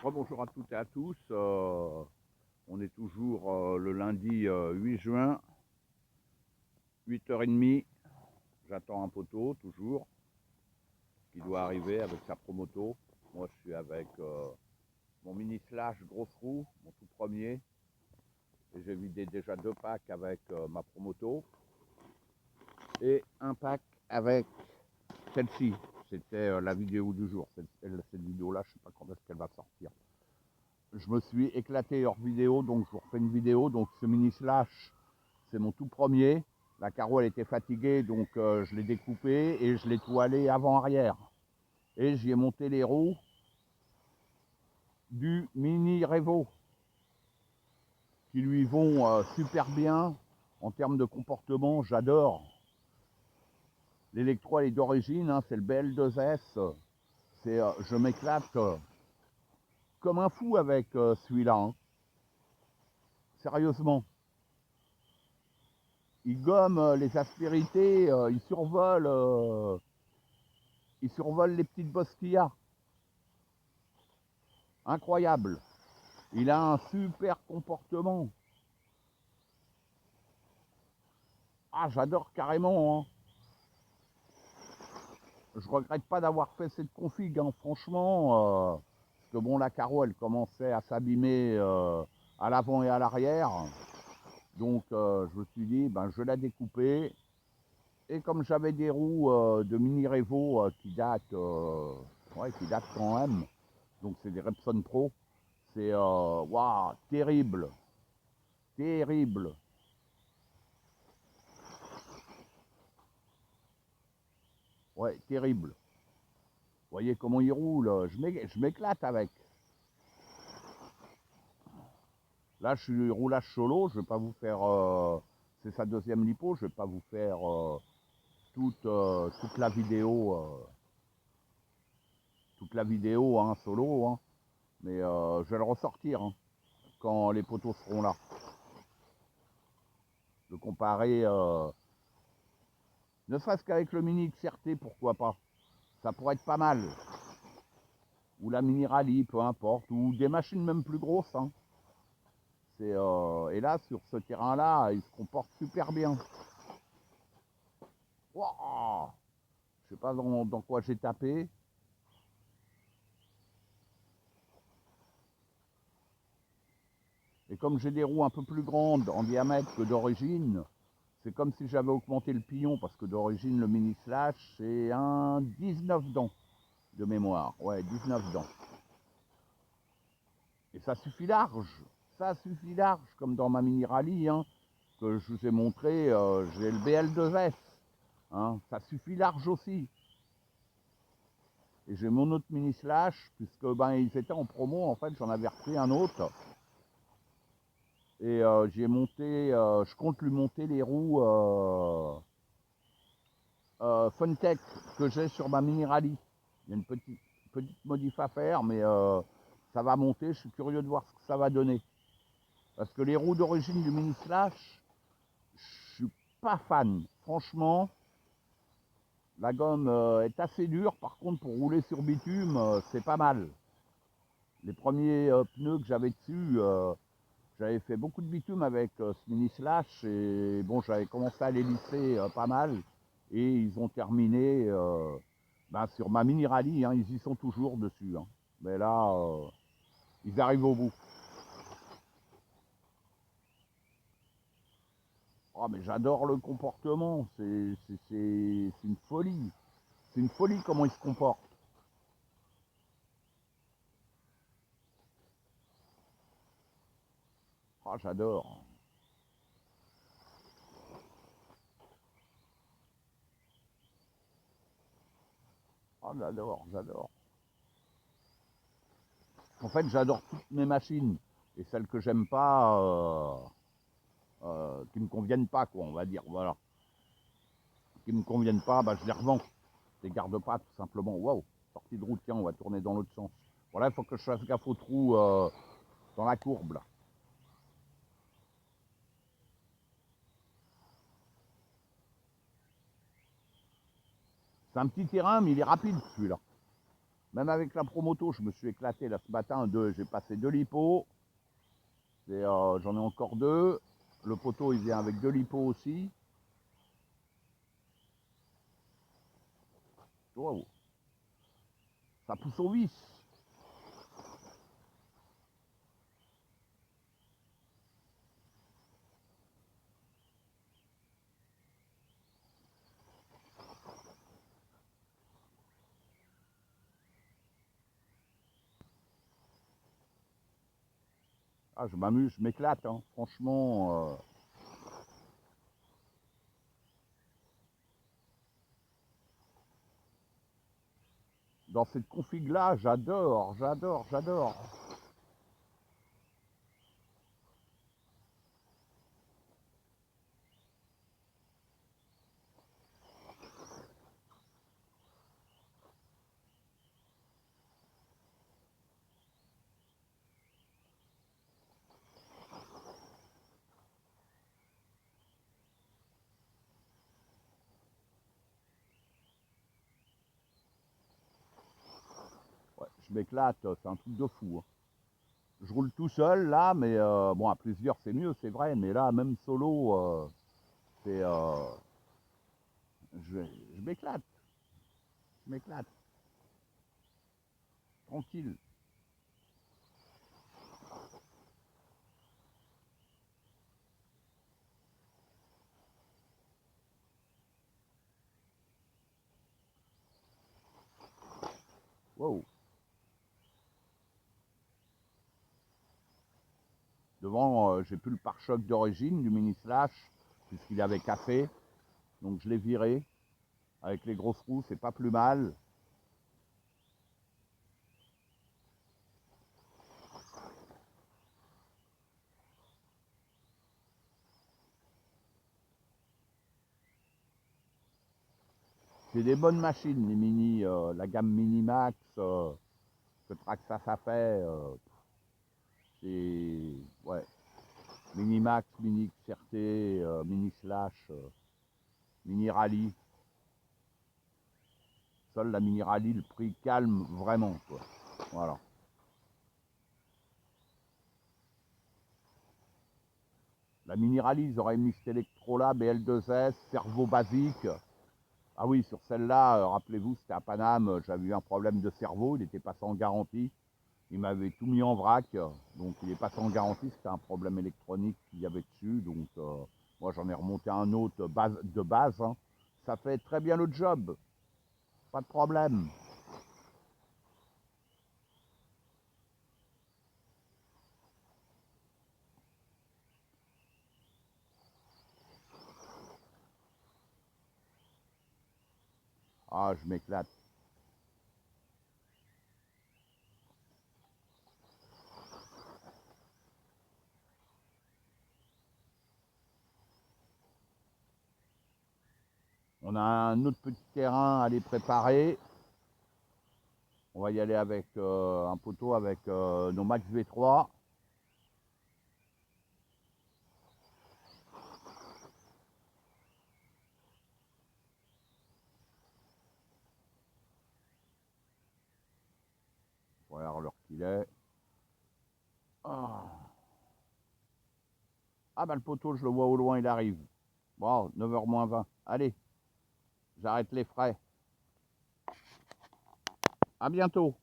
Rebonjour à toutes et à tous. On est toujours le lundi 8 juin, 8h30. J'attends un poteau, toujours, qui doit arriver avec sa promoto. Moi, je suis avec mon mini slash grosse roue, mon tout premier. Et j'ai vidé déjà 2 packs avec ma promoto. Et un pack avec celle-ci. C'était la vidéo du jour. Cette vidéo-là, je ne sais pas quand est-ce qu'elle va sortir. Je me suis éclaté hors vidéo, donc je vous refais une vidéo. Donc ce mini slash, c'est mon tout premier. La carreau, elle était fatiguée, donc je l'ai découpé et je l'ai toilé avant-arrière. Et j'y ai monté les roues du mini Revo, qui lui vont super bien en termes de comportement. J'adore. L'électro, elle est d'origine, hein, c'est le BL2S. Je m'éclate comme un fou avec celui-là. Hein. Sérieusement. Il gomme les aspérités, il survole les petites bosses qu'il y a. Incroyable. Il a un super comportement. Ah, j'adore carrément. Hein. Je regrette pas d'avoir fait cette config, hein, franchement. Parce que bon, la carreau, elle commençait à s'abîmer à l'avant et à l'arrière. Donc, je me suis dit, ben, je vais la découper. Et comme j'avais des roues de mini Revo qui datent quand même, donc c'est des Repson Pro, c'est waouh, terrible, terrible. Ouais, terrible. Vous voyez comment il roule, je m'éclate avec. Là, je suis roulage solo, je vais pas vous faire, c'est sa deuxième lipo, je vais pas vous faire toute la vidéo hein, solo, hein, mais je vais le ressortir hein, quand les poteaux seront là. De comparer, ne serait-ce qu'avec le Mini XRT, pourquoi pas. Ça pourrait être pas mal. Ou la Mini Rally, peu importe, ou des machines même plus grosses. Hein. Et là, sur ce terrain-là, il se comporte super bien. Wow, je sais pas dans quoi j'ai tapé. Et comme j'ai des roues un peu plus grandes en diamètre que d'origine, c'est comme si j'avais augmenté le pignon, parce que d'origine, le mini slash, c'est un 19 dents de mémoire. Ouais, 19 dents. Et ça suffit large. Ça suffit large, comme dans ma mini rallye, hein, que je vous ai montré, j'ai le BL2S. Hein, ça suffit large aussi. Et j'ai mon autre mini slash, puisque ben, ils étaient en promo, en fait, j'en avais repris un autre. Et j'ai monté, je compte lui monter les roues Funtech que j'ai sur ma mini rallye. Il y a une petite modif à faire, mais ça va monter, je suis curieux de voir ce que ça va donner. Parce que les roues d'origine du mini slash, je suis pas fan. Franchement, la gomme est assez dure, par contre pour rouler sur bitume, c'est pas mal. Les premiers pneus que j'avais dessus, j'avais fait beaucoup de bitume avec ce mini slash et bon, j'avais commencé à les lisser pas mal et ils ont terminé ben, sur ma mini rallye, hein, ils y sont toujours dessus. Hein. Mais là, ils arrivent au bout. Oh, mais j'adore le comportement, c'est une folie. C'est une folie comment ils se comportent. Oh, j'adore. Oh, j'adore. En fait, j'adore toutes mes machines. Et celles que j'aime pas, qui me conviennent pas, quoi, on va dire. Voilà. Qui me conviennent pas, bah, je les revends. Je les garde pas, tout simplement. Waouh, sortie de route, tiens, on va tourner dans l'autre sens. Voilà, il faut que je fasse gaffe au trou dans la courbe, là. C'est un petit terrain, mais il est rapide, celui-là. Même avec la promoto, je me suis éclaté là ce matin. J'ai passé 2 lipos. J'en ai encore 2. Le poteau, il vient avec 2 lipos aussi. Wow. Ça pousse au vis. Ah, je m'amuse, je m'éclate, hein. Franchement. Dans cette config-là, j'adore, j'adore, j'adore. Ouais, je m'éclate, c'est un truc de fou, hein. Je roule tout seul là, mais bon, à plusieurs c'est mieux, c'est vrai, mais là, même solo, c'est, je, je m'éclate, je m'éclate, tranquille. Wow. Devant, j'ai plus le pare-choc d'origine du mini slash, puisqu'il avait cassé, donc je l'ai viré. Avec les grosses roues, c'est pas plus mal. C'est des bonnes machines, les mini, la gamme Mini Max, que Traxxas a fait. C'est, ouais, Mini Max, Mini XRT, Mini Slash, Mini Rally. Seule la Mini Rally, le prix calme vraiment, quoi. Voilà. La Mini Rally, ils auraient mis cet électro-là, BL2S, cerveau basique. Ah oui, sur celle-là, rappelez-vous, c'était à Paname, j'avais eu un problème de cerveau, il n'était pas sans garantie. Il m'avait tout mis en vrac, donc il est passé en garantie, c'était un problème électronique qu'il y avait dessus, donc moi j'en ai remonté un autre de base, hein. Ça fait très bien le job, pas de problème. Ah, je m'éclate. On a un autre petit terrain à aller préparer. On va y aller avec un poteau avec nos Max V3. Voilà l'heure qu'il est. Ah. Ah bah le poteau, je le vois au loin, il arrive. Bon, 9h moins 20. Allez, j'arrête les frais. À bientôt.